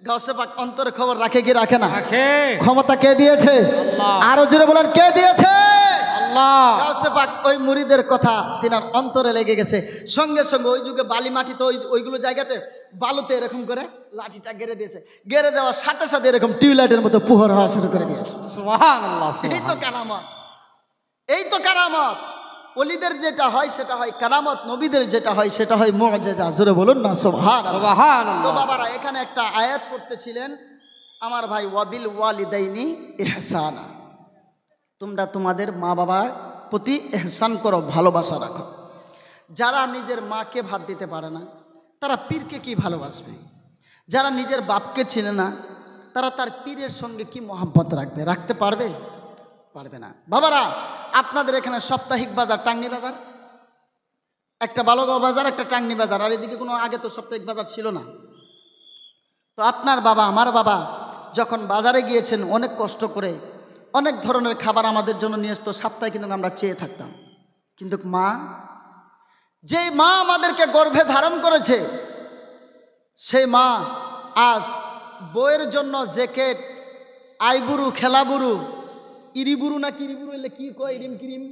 গাউসে পাক অন্তর খবর রাখে কি রাখে না? রাখে। ক্ষমতা কে দিয়েছে? আল্লাহ। আরো জোরে বলেন কে দিয়েছে? আল্লাহ। গাউসে পাক ওই মুরিদের কথা তিনার অন্তরে লেগে গেছে। সঙ্গে সঙ্গে ওই যুগে বালি মাটি তো ওইগুলো জায়গাতে বালুতে এরকম করে লাঠিটা গেড়ে দিয়েছে। গেড়ে দেওয়ার সাথে সাথে এরকম টিউবলাইটের মতো পুহর হওয়া শুরু করে দিয়েছে। সুবহানাল্লাহ। এই তো কারামত, এই তো কারামত। ওলিদের যেটা হয় সেটা হয় কারামত, নবীদের যেটা হয় সেটা হয় মুআজিজা। জোরে বলুন না সুবহানাল্লাহ। তো সুবহানাল্লাহ। বাবারা এখানে একটা আয়াত পড়তেছিলেন আমার ভাই, ওয়াবিল ওয়ালিদাইনি ইহসানা, তোমরা তোমাদের মা বাবার প্রতি ইহসান করো, ভালোবাসা রাখো। যারা নিজের মাকে ভাত দিতে পারে না তারা পীরকে কি ভালোবাসবে? যারা নিজের বাপকে চিনে না তারা তার পীরের সঙ্গে কি মহব্বত রাখবে? রাখতে পারবে? পারবে না। বাবারা আপনাদের এখানে সাপ্তাহিক বাজার, টাঙ্গি বাজার, একটা বালুগাঁও বাজার, একটা টাঙ্গি বাজার, আর এদিকে কোনো আগে তো সাপ্তাহিক বাজার ছিল না। তো আপনার বাবা আমার বাবা যখন বাজারে গিয়েছেন অনেক কষ্ট করে অনেক ধরনের খাবার আমাদের জন্য নিয়ে আসতো, সপ্তাহে কিন্তু আমরা চেয়ে থাকতাম। কিন্তু মা, যেই মা আমাদেরকে গর্ভে ধারণ করেছে সেই মা আজ বইয়ের জন্য জ্যাকেট, আইবুরু, খেলাবুরু, ইরিবুরু না কিরিবুরু এলে কি কয়, ইরিম কিরিম,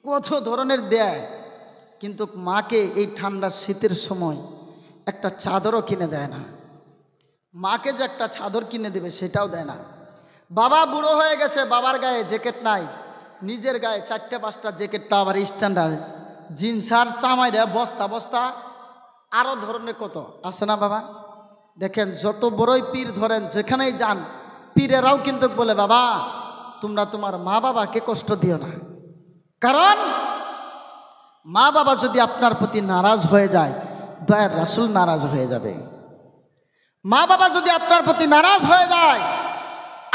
কত ধরনের দেয়। কিন্তু মাকে এই ঠান্ডার শীতের সময় একটা চাদরও কিনে দেয় না। মাকে যে একটা চাদর কিনে দেবে সেটাও দেয় না। বাবা বুড়ো হয়ে গেছে, বাবার গায়ে জ্যাকেট নাই, নিজের গায়ে 4-5টা জ্যাকেট, তা আবার স্ট্যান্ডার্ড জিন্স আর চামাইরা বস্তা বস্তা আরও ধরনের কত আছে না বাবা? দেখেন যত বড়ই পীর ধরেন, যেখানেই যান পীরেরাও কিন্তু বলে বাবা তোমরা তোমার মা বাবাকে কষ্ট দিও না। কারণ মা বাবা যদি আপনার প্রতি নারাজ হয়ে যায় দয়ার রাসূল নারাজ হয়ে যাবে। মা বাবা যদি আপনার প্রতি নারাজ হয়ে যায়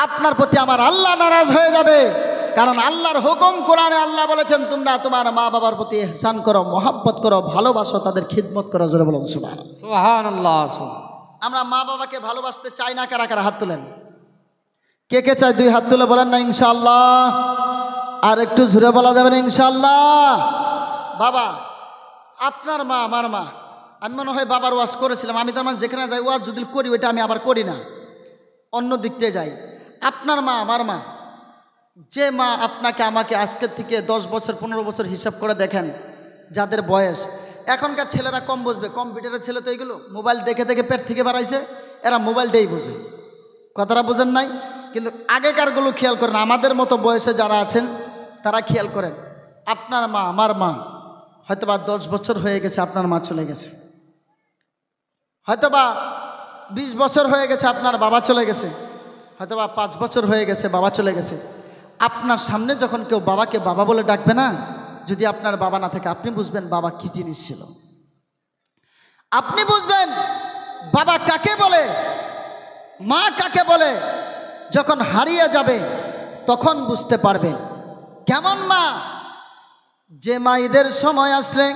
আপনার প্রতি আমার আল্লাহ নারাজ হয়ে যাবে। কারণ আল্লাহর হুকুম কোরআনে আল্লাহ বলেছেন তোমরা তোমার মা বাবার প্রতি ইহসান করো, মহব্বত করো, ভালোবাসো, তাদের খিদমত করো। জোরে বলুন সুবহানাল্লাহ। সুবহানাল্লাহ। আমরা মা বাবাকে ভালোবাসতে চাই না? কারা কারা হাত তুলেন? কে কে চাই? 2 হাত তুলে বলেন না ইনশাআল্লাহ। আর একটু জোরে বলা যাবে না ইনশাআল্লাহ? বাবা আপনার মা আমার মা, আমি মনে হয় বাবার ওয়াজ করেছিলাম, আমি তার মানে যেখানে যাই ওয়াজ যদি করি ওইটা আমি আবার করি না, অন্য দিকতে যাই। আপনার মা আমার মা, যে মা আপনাকে আমাকে আজকের থেকে 10 বছর 15 বছর হিসাব করে দেখেন, যাদের বয়স, এখনকার ছেলেরা কম বুঝবে, কম্পিউটারের ছেলে তো এইগুলো মোবাইল দেখে দেখে পেট থেকে বাড়াইছে, এরা মোবাইলটাই বোঝে, কথাটা বোঝেন নাই। কিন্তু আগেকারগুলো খেয়াল করেন, আমাদের মতো বয়সে যারা আছেন তারা খেয়াল করেন। আপনার মা আমার মা হয়তোবা 10 বছর হয়ে গেছে আপনার মা চলে গেছে, হয়তোবা 20 বছর হয়ে গেছে আপনার বাবা চলে গেছে, হয়তোবা 5 বছর হয়ে গেছে বাবা চলে গেছে। আপনার সামনে যখন কেউ বাবাকে বাবা বলে ডাকবে না, যদি আপনার বাবা না থাকে আপনি বুঝবেন বাবা কি জিনিস ছিল, আপনি বুঝবেন বাবা কাকে বলে, মা কাকে বলে। যখন হারিয়ে যাবে তখন বুঝতে পারবেন কেমন মা। যে মা ঈদের সময় আসলে,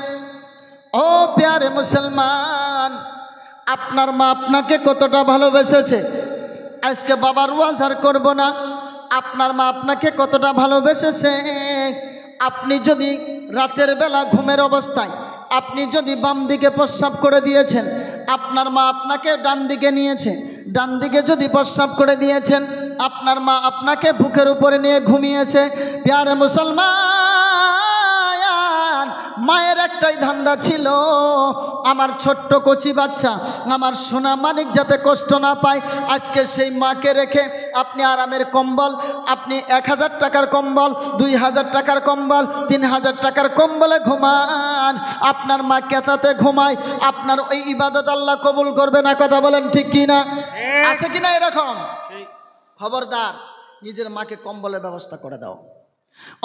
ও প্যারে মুসলমান, আপনার মা আপনাকে কতটা ভালোবেসেছে। আজকে বাবার ওয়াজ আর করব না, আপনার মা আপনাকে কতটা ভালোবেসেছে। আপনি যদি রাতের বেলা ঘুমের অবস্থায় আপনি যদি বাম দিকে প্রস্রাব করে দিয়েছেন, আপনার মা আপনাকে ডান দিকে নিয়েছে, ডান দিকে যদি প্রস্রাব করে দিয়েছেন, আপনার মা আপনাকে বুকের উপরে নিয়ে ঘুমিয়েছে। প্যারে মুসলমান, মায়ের একটাই ধান্দা ছিল, আমার ছোট্ট কচি বাচ্চা, আমার সোনা মানিক যাতে কষ্ট না পায়। আজকে সেই মাকে রেখে আপনি আরামের কম্বল, আপনি 1000 টাকার কম্বল, 2000 টাকার কম্বল, 3000 টাকার কম্বলে ঘুমান, আপনার মা কেতাতে ঘুমায়, আপনার ওই ইবাদত আল্লাহ কবুল করবে না। কথা বলেন ঠিক কিনা? আছে কিনা এরকম? খবরদার নিজের মাকে কম্বলের ব্যবস্থা করে দাও।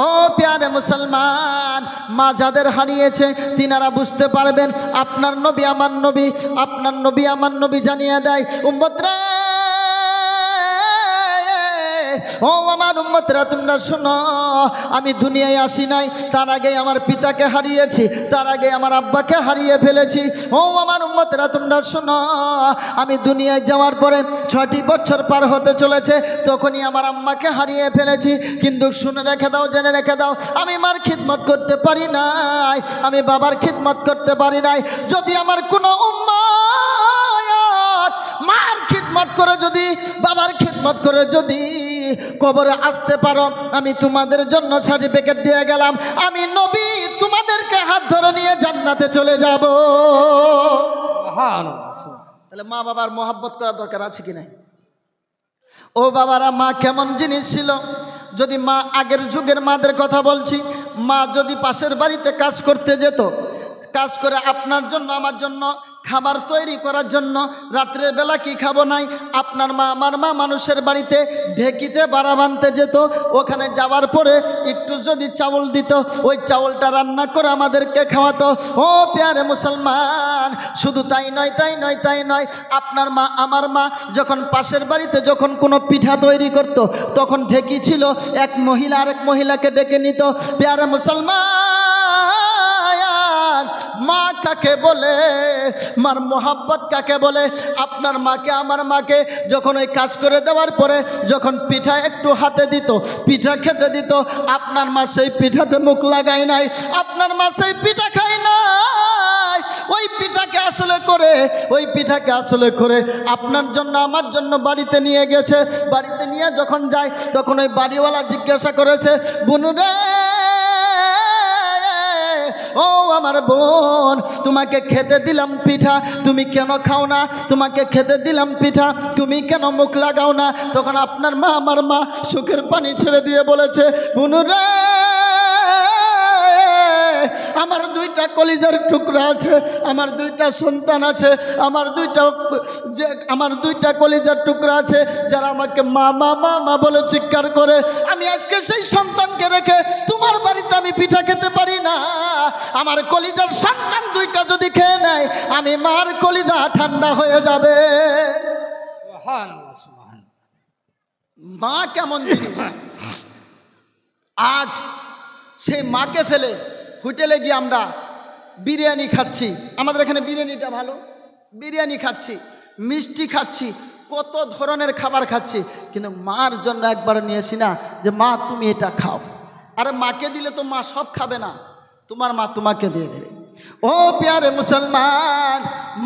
ও প্যারে মুসলমান, মা যাদের হারিয়েছে তিনারা বুঝতে পারবেন। আপনার নবী আমার নবী, আপনার নবী আমার নবী জানিয়ে দেয়, উম্মত রে, ও আমার উম্মতরা তোমরা শোনো, আমি দুনিয়ায় আসি নাই, তার আগে আমার পিতাকে হারিয়েছি, তার আগে আমার আব্বাকে হারিয়ে ফেলেছি। ও আমার উম্মতরা তোমরা শোনো, আমি দুনিয়ায় যাওয়ার পরে 6টি বছর পার হতে চলেছে, তখনই আমার আম্মাকে হারিয়ে ফেলেছি। কিন্তু শুনে রেখে দাও, জেনে রেখে দাও, আমি মার খিদমত করতে পারি নাই, আমি বাবার খিদমত করতে পারি নাই। যদি আমার কোনো উম্মত মা খিদমত করে যদি কবরে আসতে পারো, আমি তোমাদের জন্য সার্টিফিকেট দিয়ে গেলাম, আমি নবী তোমাদেরকে হাত ধরে নিয়ে জান্নাতে চলে যাব। তাহলে মা বাবার মোহাব্বত করা দরকার আছে কি নাই? ও বাবারা, মা কেমন জিনিস ছিল? যদি মা, আগের যুগের মাদের কথা বলছি, মা যদি পাশের বাড়িতে কাজ করতে যেত, কাজ করে আপনার জন্য আমার জন্য খাবার তৈরি করার জন্য, রাত্রের বেলা কি খাবো নাই, আপনার মা আমার মা মানুষের বাড়িতে ঢেকিতে বাড়া বানতে যেত, ওখানে যাওয়ার পরে একটু যদি চাউল দিত, ওই চাউলটা রান্না করে আমাদেরকে খাওয়াতো। ও প্যারে মুসলমান, শুধু তাই নয়, তাই নয়, তাই নয়, আপনার মা আমার মা যখন পাশের বাড়িতে যখন কোনো পিঠা তৈরি করত, তখন ঢেকি ছিল, এক মহিলা আরেক মহিলাকে ডেকে নিত। প্যারে মুসলমান, মা কাকে বলে, মার মোহাব্বত কাকে বলে? আপনার মাকে আমার মাকে যখন ওই কাজ করে দেওয়ার পরে যখন পিঠা একটু হাতে দিত, পিঠা খেতে দিত, আপনার মা সেই পিঠাতে মুখ লাগায় নাই, আপনার মা সেই পিঠা খায় নাই। ওই পিঠাকে আসলে করে আপনার জন্য আমার জন্য বাড়িতে নিয়ে গেছে। বাড়িতে নিয়ে যখন যায়, তখন ওই বাড়িওয়ালা জিজ্ঞাসা করেছে, বুনুরে, ও আমার বোন, তোমাকে খেতে দিলাম পিঠা, তুমি কেন খাও না? তোমাকে খেতে দিলাম পিঠা, তুমি কেন মুখ লাগাও না? তখন আপনার মা আমার মা চোখের পানি ছেড়ে দিয়ে বলেছে, বুনুরে, আমার দুইটা কলিজার টুকরা আছে, আমার দুইটা সন্তান আছে, আমার দুইটা কলিজার টুকরা আছে, যারা আমাকে মা মা মা মা বলে চিৎকার করে। আমি আজকে সেই সন্তানকে রেখে তোমার বাড়িতে আমি পিঠা খেতে পারি না। আমার কলিজার সন্তান দুইটা যদি খেয়ে নেয়, আমি মার কলিজা ঠান্ডা হয়ে যাবে। মা কেমন জিনিস! আজ সেই মাকে ফেলে হোটেলে গিয়ে আমরা বিরিয়ানি খাচ্ছি, আমাদের এখানে বিরিয়ানিটা ভালো, বিরিয়ানি খাচ্ছি, মিষ্টি খাচ্ছি, কত ধরনের খাবার খাচ্ছি, কিন্তু মার জন্য একবার নিয়ে আসি না যে মা তুমি এটা খাও। আরে মাকে দিলে তো মা সব খাবে না, তোমার মা তোমাকে দিয়ে দেবে। ও প্যারে মুসলমান,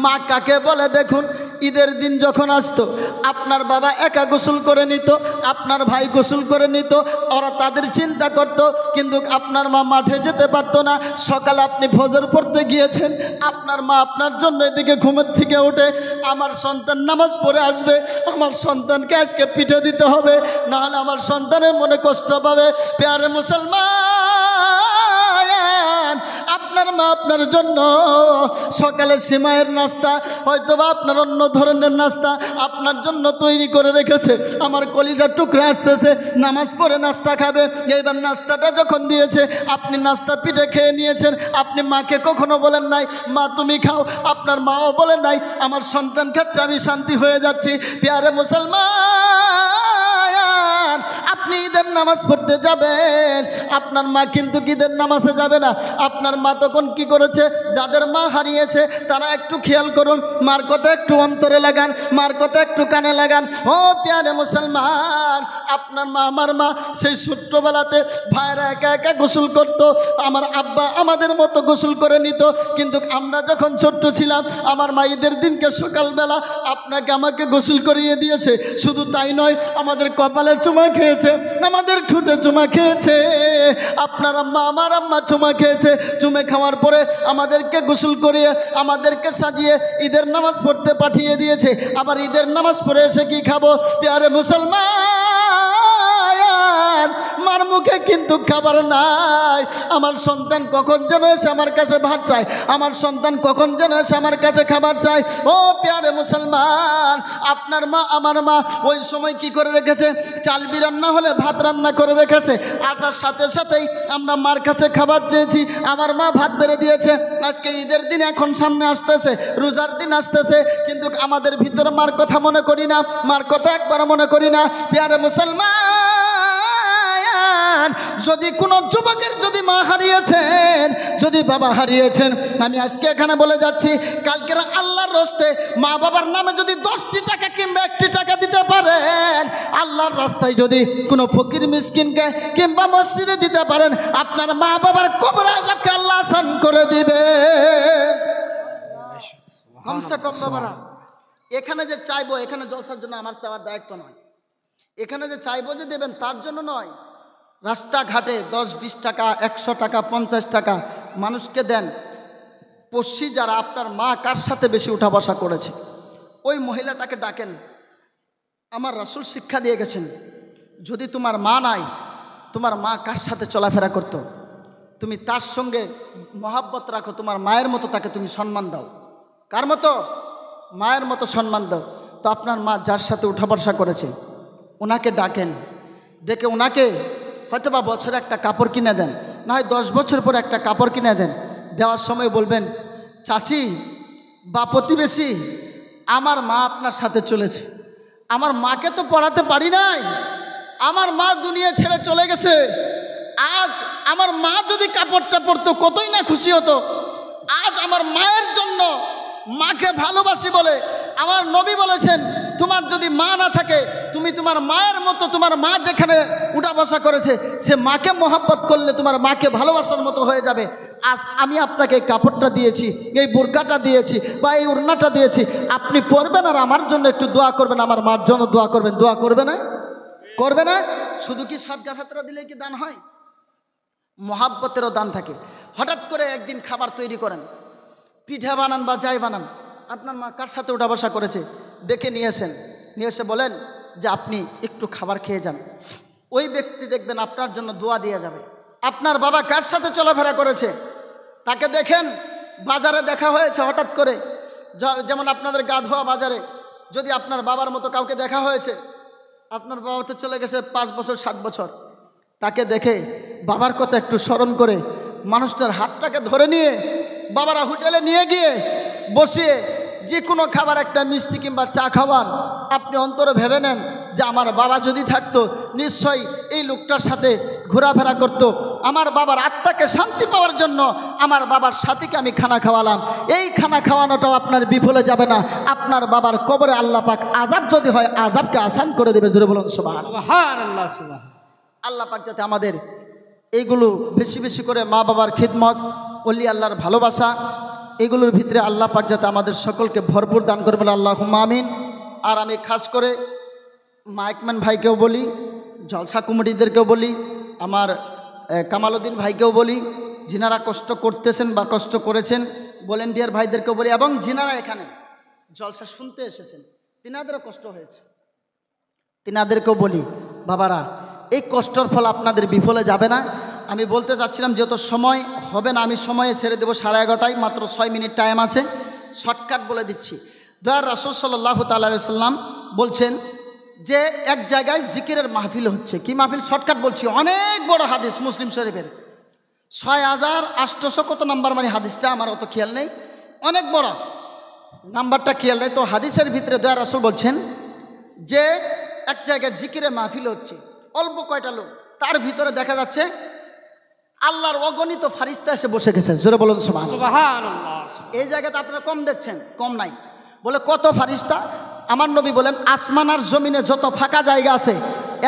মা কাকে বলে দেখুন, ঈদের দিন যখন আসতো, আপনার বাবা একা গোসল করে নিত, আপনার ভাই গোসল করে নিত, ওরা তাদের চিন্তা করত, কিন্তু আপনার মা মাঠে যেতে পারতো না। সকালে আপনি ফজর পড়তে গিয়েছেন, আপনার মা আপনার জন্য এদিকে ঘুমের থেকে উঠে, আমার সন্তান নামাজ পড়ে আসবে, আমার সন্তানকে আজকে পিঠে দিতে হবে, নাহলে আমার সন্তানের মনে কষ্ট পাবে। প্যারে মুসলমান, আপনার মা আপনার জন্য সকালে সিমাইয়ের নাস্তা, হয়তো বা আপনার অন্য ধরনের নাস্তা আপনার জন্য তৈরি করে রেখেছে। আমার কলিজার টুকরা আসতেছে, নামাজ পড়ে নাস্তা খাবে, এইবার নাস্তাটা যখন দিয়েছে, আপনি নাস্তা পিঠে খেয়ে নিয়েছেন, আপনি মাকে কখনো বলেন নাই মা তুমি খাও, আপনার মাও বলেন নাই আমার সন্তান খাচ্ছে আমি শান্তি হয়ে যাচ্ছি। প্যারে মুসলমান, আপনি ঈদের নামাজ পড়তে যাবেন, আপনার মা কিন্তু ঈদের নামাজে যাবে না। আপনার মা তখন কি করেছে? যাদের মা হারিয়েছে তারা একটু খেয়াল করুন, মার কথা একটু অন্তরে লাগান, মার কথা একটু কানে লাগান। ও প্যারে মুসলমান, আপনার মা আমার মা সেই ছোট্টবেলাতে ভাইরা একা একা গোসল করত, আমার আব্বা আমাদের মতো গোসল করে নিত, কিন্তু আমরা যখন ছোট্ট ছিলাম, আমার মা ঈদের দিনকে সকালবেলা আপনাকে আমাকে গোসল করিয়ে দিয়েছে। শুধু তাই নয়, আমাদের কপালে চুমা খেয়েছে, আমাদের ঠোঁটে চুমা খেয়েছে, আপনার আম্মা আমার আম্মা চুমা খেয়েছে। চুমে খাওয়ার পরে আমাদেরকে গোসল করিয়ে আমাদেরকে সাজিয়ে ঈদের নামাজ পড়তে পাঠিয়ে দিয়েছে। আবার ঈদের নামাজ পড়ে এসে কি খাবো? প্যারে মুসলমান, মার মুখে কিন্তু খাবার নাই। আমার সন্তান কখন যেন এসে আমার কাছে ভাত চায়, আমার সন্তান কখন যেন এসে আমার কাছে খাবার চায়। ও প্যারে মুসলমান, আপনার মা আমার মা ওই সময় কি করে রেখেছে? চাল রান্না হলে ভাত রান্না করে রেখেছে, আসার সাথে সাথেই আমরা মার কাছে খাবার চেয়েছি, আমার মা ভাত বেড়ে দিয়েছে। আজকে ঈদের দিন এখন সামনে আসতেছে, রোজার দিন আসতেছে, কিন্তু আমাদের ভিতরে মার কথা মনে করি না, মার কথা একবার মনে করি না। প্যারে মুসলমান, যদি কোনো যুবকের যদি মা হারিয়েছেন, যদি বাবা হারিয়েছেন, আমি আজকে এখানে বলে যাচ্ছি, কালকের আল্লাহর রাস্তে মা বাবার নামে যদি 10টি টাকা কিংবা 1টি টাকা দিতে পারেন, আল্লাহর রাস্তায় যদি কোনো ফকির মিসকিনকে কিংবা মসজিদে দিতে পারেন, আপনার মা বাবার কবর আযাবকে আল্লাহ আসান করে দিবে। কমসে কম বাবারা, এখানে যে চাইবো, এখানে জলসার জন্য আমার চাওয়ার দায়িত্ব নয়, এখানে যে চাইবো যে দেবেন তার জন্য নয়, রাস্তাঘাটে 10-20 টাকা, 100 টাকা, 50 টাকা মানুষকে দেন। পড়শি যারা, আপনার মা কার সাথে বেশি উঠা বসা করেছে, ওই মহিলাটাকে ডাকেন। আমার রাসূল শিক্ষা দিয়ে গেছেন, যদি তোমার মা নাই, তোমার মা কার সাথে চলাফেরা করতো, তুমি তার সঙ্গে মহাব্বত রাখো, তোমার মায়ের মতো তাকে তুমি সম্মান দাও। কার মতো? মায়ের মতো সম্মান দাও। তো আপনার মা যার সাথে উঠা বসা করেছে ওনাকে ডাকেন, ডেকে ওনাকে হয়তো বা বছরে একটা কাপড় কিনে দেন, না হয় 10 বছর পর একটা কাপড় কিনে দেন। দেওয়ার সময় বলবেন, চাচি বা প্রতিবেশী, আমার মা আপনার সাথে চলেছে, আমার মাকে তো পড়াতে পারি নাই, আমার মা দুনিয়া ছেড়ে চলে গেছে, আজ আমার মা যদি কাপড়টা পরতো কতই না খুশি হতো। আজ আমার মায়ের জন্য, মাকে ভালোবাসি বলে আমার নবী বলেছেন, তোমার যদি মা না থাকে তুমি তোমার মায়ের মতো, তোমার মা যেখানে উঠা বসা করেছে সে মাকে মোহাব্বত করলে তোমার মাকে ভালোবাসার মতো হয়ে যাবে। আজ আমি আপনাকে এই কাপড়টা দিয়েছি, এই বোরকাটা দিয়েছি বা এই ওড়নাটা দিয়েছি, আপনি পরবেন আর আমার জন্য একটু দোয়া করবেন, আমার মার জন্য দোয়া করবেন। দোয়া করবে না? করবে না? শুধু কি সাদকা ফাতরা দিলে কি দান হয়? মোহাব্বতেরও দান থাকে। হঠাৎ করে একদিন খাবার তৈরি করেন, পিঠা বানান বা যাই বানান, আপনার মা কার সাথে উঠা বসা করেছে ডেকে নিয়ে আসেন, নিয়ে এসে বলেন যে আপনি একটু খাবার খেয়ে যান। ওই ব্যক্তি দেখবেন আপনার জন্য দোয়া দিয়ে যাবে। আপনার বাবা কার সাথে চলাফেরা করেছে তাকে দেখেন, বাজারে দেখা হয়েছে হঠাৎ করে, যেমন আপনাদের গা ধোয়া বাজারে যদি আপনার বাবার মতো কাউকে দেখা হয়েছে, আপনার বাবা তো চলে গেছে 5 বছর 7 বছর, তাকে দেখে বাবার কথা একটু স্মরণ করে মানুষটার হাতটাকে ধরে নিয়ে বাবারা হোটেলে নিয়ে গিয়ে বসিয়ে যে কোনো খাবার, একটা মিষ্টি কিংবা চা খাওয়ান। আপনি অন্তরে ভেবে নেন যে আমার বাবা যদি থাকতো নিশ্চয়ই এই লোকটার সাথে ঘোরাফেরা করতো। আমার বাবার আত্মাকে শান্তি পাওয়ার জন্য আমার বাবার সাথীকে আমি খানা খাওয়ালাম। এই খানা খাওয়ানোটাও আপনার বিফলে যাবে না। আপনার বাবার কবরে আল্লাহ পাক আযাব যদি হয়, আযাবকে আসান করে দেবে। জোরে বলুন সুবহানাল্লাহ। সুবহানাল্লাহ, সুবহান। আল্লাহ পাক যাতে আমাদের এইগুলো বেশি বেশি করে মা বাবার খিদমত, ওলি আল্লাহর ভালোবাসা, এগুলোর ভিতরে আল্লাহ পাক যাতে আমাদের সকলকে ভরপুর দান করে বলে আল্লাহুম্মা আমিন। আর আমি খাস করে মাইকম্যান ভাইকেও বলি, জলসা কমিটিদেরকেও বলি, আমার কামালউদ্দিন ভাইকেও বলি, যিনারা কষ্ট করতেছেন বা কষ্ট করেছেন, ভলেন্টিয়ার ভাইদেরকেও বলি, এবং যিনারা এখানে জলসা শুনতে এসেছেন তিনাদেরও কষ্ট হয়েছে, তিনাদেরকেও বলি, বাবারা এই কষ্টর ফল আপনাদের বিফলে যাবে না। আমি বলতে চাচ্ছিলাম যেহেতু সময় হবে না, আমি সময়ে ছেড়ে দেবো 11:30, মাত্র 6 মিনিট টাইম আছে, শর্টকাট বলে দিচ্ছি। দয়ার রাসূল সাল্লাল্লাহু তাআলা আলাইহি সাল্লাম বলছেন যে এক জায়গায় জিকিরের মাহফিল হচ্ছে। কি মাহফিল? শর্টকাট বলছি, অনেক বড় হাদিস, মুসলিম শরীফের 6800 কত নাম্বার, মানে হাদিসটা আমার অত খেয়াল নেই, অনেক বড় নাম্বারটা খেয়াল নেই। তো হাদিসের ভিতরে দয়ার রাসূল বলছেন যে এক জায়গায় জিকিরের মাহফিল হচ্ছে, অল্প কয়টা লোক, তার ভিতরে দেখা যাচ্ছে আল্লাহর অগণিত ফারিস্তা এসে বসে গেছে। জোরে বলুন সুবহানাল্লাহ। সুবহানাল্লাহ। এই জায়গাতে আপনারা কম দেখছেন, কম নাই। বলে কত ফারিস্তা? আমার নবী বলেন আসমান আর জমিনে যত ফাঁকা জায়গা আছে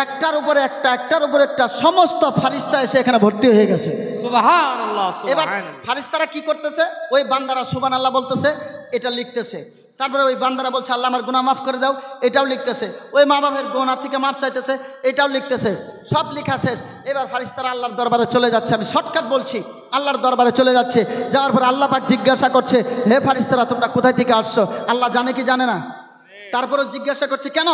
একটার উপরে একটা, একটার উপরে একটা, সমস্ত ফারিস্তা এসে এখানে ভর্তি হয়ে গেছে। সুবহানাল্লাহ, এবার সুবহানাল্লাহ। ফারিস্তারা কি করতেছে? ওই বান্দারা সুবহানাল্লাহ বলতেছে, এটা লিখতেছে। তারপরে ওই বান্দারা বলছে আল্লাহ আমার গুনাহ মাফ করে দাও, এটাও লিখতেছে। ওই মা বাবার গুনাহ থেকে মাফ চাইতেছে, এটাও লিখতেছে। সব লেখা শেষ। এবার ফারিস্তারা আল্লাহর দরবারে চলে যাচ্ছে। আমি শর্টকাট বলছি, আল্লাহর দরবারে চলে যাচ্ছে। যাওয়ার পর আল্লাহ পাক জিজ্ঞাসা করছে, হে ফারিস্তারা তোমরা কোথায় থেকে আসছো? আল্লাহ জানে কি জানে না? তারপরও জিজ্ঞাসা করছে কেন?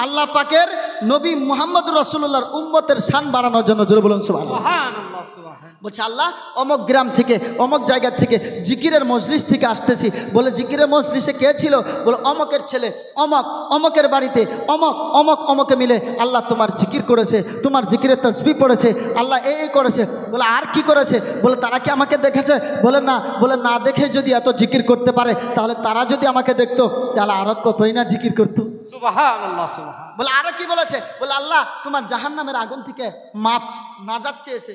আল্লাহ পাকের নবী মুহাম্মদ রাসূলুল্লাহর উম্মতের শান বাড়ানোর জন্য। জোরে বলুন সুবহানাল্লাহ। সুবহানাল্লাহ, সুবহানাল্লাহ। বলছে আল্লাহ অমক গ্রাম থেকে, অমক জায়গা থেকে, জিকিরের মজলিস থেকে আসতেছি। বলে জিকিরের মজলিসে কে ছিল? বলে অমকের ছেলে, অমক, অমকের বাড়িতে অমক, অমক, অমকে মিলে আল্লাহ তোমার জিকির করেছে, তোমার জিকিরের তাসবিহ পড়েছে, আল্লাহ এই করেছে। বলে আর কি করেছে? বলে তারা কি আমাকে দেখেছে? বলে না। বলে না দেখে যদি এত জিকির করতে পারে তাহলে তারা যদি আমাকে দেখতো তাহলে আরো কতই না জিকির করতো। সুবহানাল্লাহ, সুবহানাল্লাহ। বলে আরো কি বলেছে? বলে আল্লাহ তোমার জাহান্নামের আগুন থেকে মাপ নাজাত চেয়েছে,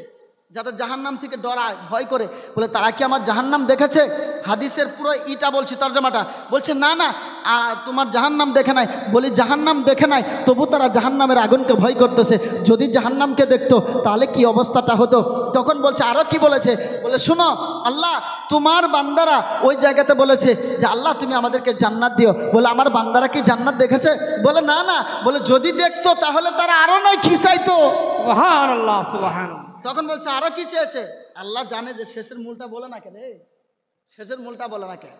যাদের জাহান্নাম থেকে ডরায় ভয় করে, বলে তারা কি আমার জাহান্নাম দেখেছে? হাদিসের পুরো ইটা বলছি, তর্জমাটা বলছে না না তোমার জাহান্নাম দেখে নাই। বলি জাহান্নাম দেখে নাই, তবু তারা জাহান্নামের আগুনকে ভয় করতেছে। যদি জাহান্নামকে দেখতো তাহলে কি অবস্থাটা হতো? তখন বলছে আরও কি বলেছে, বলে শুনো, আল্লাহ তোমার বান্দারা ওই জায়গাতে বলেছে যে আল্লাহ তুমি আমাদেরকে জান্নাত দিও। বলে আমার বান্দারা কি জান্নাত দেখেছে? বলে না না। বলে যদি দেখতো তাহলে তারা আরও নয় কি চাইতো। সুবহানাল্লাহ সুবহানাল্লাহ। তখন বলছে আরো কি চেয়েছে? আল্লাহ জানে যে শেষের মূলটা বলে না কে রে, শেষের মূলটা বলে না কে।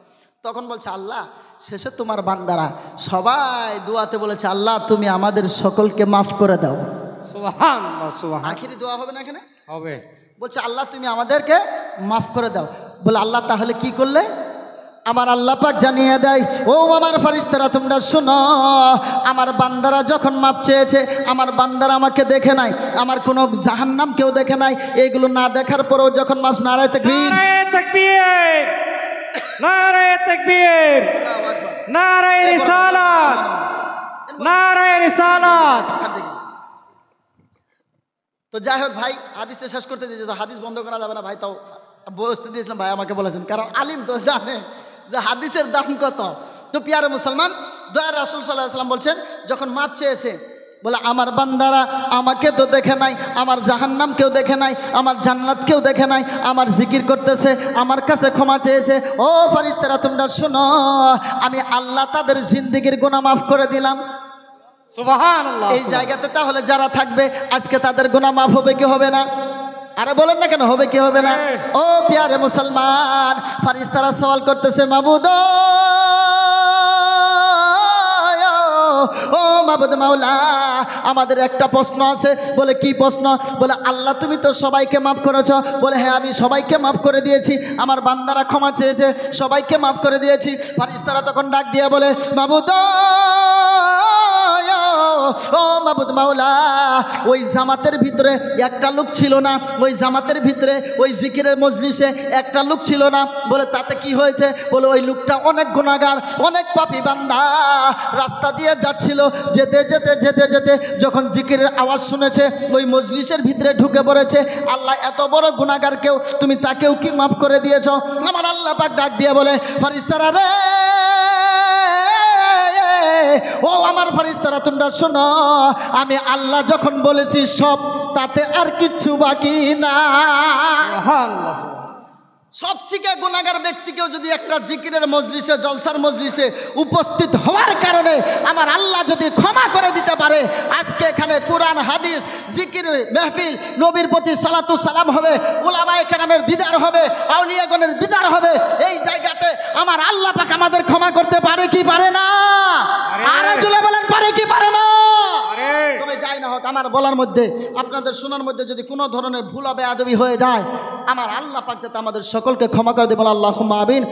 তখন বলছে আল্লাহ শেষে তোমার বান্দারা সবাই দোয়াতে বলেছে আল্লাহ তুমি আমাদের সকলকে মাফ করে দাও। সুবহানাল্লাহ সুবহানাল্লাহ। আখিরি দোয়া হবে না এখানে? হবে। বলছে আল্লাহ তুমি আমাদেরকে মাফ করে দাও। বলে আল্লাহ তাহলে কি করলে? আমার আল্লাহ পাক জানিয়ে দেয়, ও আমার ফেরেশতারা তোমরা শোনো, আমার বান্দারা যখন মাপ চেয়েছে, আমার বান্দারা আমাকে দেখে নাই, আমার কোনো জাহান্নাম কেউ দেখে নাই, এইগুলো না দেখার পরেও যখন মাপ, নারায়ে তাকবীর, নারায়ে তাকবীর, নারায়ে তাকবীর, নারায়ে রিসালাত, নারায়ে রিসালাত। তো যাই হোক ভাই, হাদিসটা শেষ করতে দিয়েছে, তো হাদিস বন্ধ করা যাবে না ভাই, তাও বসতে দিয়েছিলাম, ভাই আমাকে বলেছেন, কারণ আলিম তো জানে যে হাদিসের দাম কত। তো পিয়ারে মুসলমান, দয়ার রাসূল সাল্লাল্লাহু আলাইহি ওয়াসাল্লাম বলছেন যখন মাপ চেয়েছে, বলে আমার বান্দারা আমাকে তো দেখে নাই, আমার জাহান্নাম কেউ দেখে নাই, আমার জান্নাত কেউ দেখে নাই, আমার জিকির করতেছে, আমার কাছে ক্ষমা চেয়েছে। ও ফেরেশতারা তোমরা শোনো, আমি আল্লাহ তাদের জিন্দেগির গুনাহ মাফ করে দিলাম। সুবহানাল্লাহ। এই জায়গাতে তাহলে যারা থাকবে আজকে তাদের গুনাহ মাফ হবে কি হবে না? আরে বলেন না কেন, হবে কি হবে না? ও প্যারে মুসলমান, ফেরেশতারা সওয়াল করতেছে মাবুদ, ও মাবুদ মাওলা, আমাদের একটা প্রশ্ন আছে। বলে কি প্রশ্ন? বলে আল্লাহ তুমি তো সবাইকে মাফ করেছো। বলে হ্যাঁ আমি সবাইকে মাফ করে দিয়েছি, আমার বান্দারা ক্ষমা চেয়েছে, সবাইকে মাফ করে দিয়েছি। ফেরেশতারা তখন ডাক দিয়ে বলে মাবুদ, ও মাবুদ মাওলা, ওই জামাতের ভিতরে একটা লোক ছিল না, ওই জামাতের ভিতরে ওই জিকিরের মজলিসে একটা লোক ছিল না। বলে তাতে কি হয়েছে? বলে ওই লোকটা অনেক গুনাহগার, অনেক পাপী বান্দা, রাস্তা দিয়ে যাচ্ছিল, যেতে যেতে যেতে যেতে যখন জিকিরের আওয়াজ শুনেছে ওই মজলিসের ভিতরে ঢুকে পড়েছে। আল্লাহ এত বড় গুনাহগার কেউ তুমি তাকেও কি মাফ করে দিয়েছো? আমার আল্লাহ পাক ডাক দিয়ে বলে ফেরেশতারা রে, ও আমার ফেরেশতারা তোমরা শোনো, আমি আল্লাহ যখন বলেছি সব, তাতে আর কিচ্ছু বাকি না। সুবহানাল্লাহ। সব থেকে গুনাহগার ব্যক্তিকেও যদি একটা জিকিরের মজলিসে, জলসার মজলিসে উপস্থিত হওয়ার কারণে আমার আল্লাহ যদি ক্ষমা করে দিতে পারে, আজকে এখানে কোরআন হাদিস জিকির মেহফিল, নবীর প্রতি সালাতু সালাম হবে, উলামায়ে কেরামের দিদার হবে, আউলিয়াগণের দিদার হবে, এই জায়গাতে আমার আল্লাহ পাক আমাদের ক্ষমা করতে পারে কি পারে না? আরে জুলে বলেন পারে কি পারে না? তবে যাই না হোক, আমার বলার মধ্যে, আপনাদের শোনার মধ্যে যদি কোনো ধরনের ভুল বেয়াদবি হয়ে যায়, আমার আল্লাহ পাক যাতে আমাদের সকলকে ক্ষমা করে দেবেন, আল্লাহুম্মা আমিন।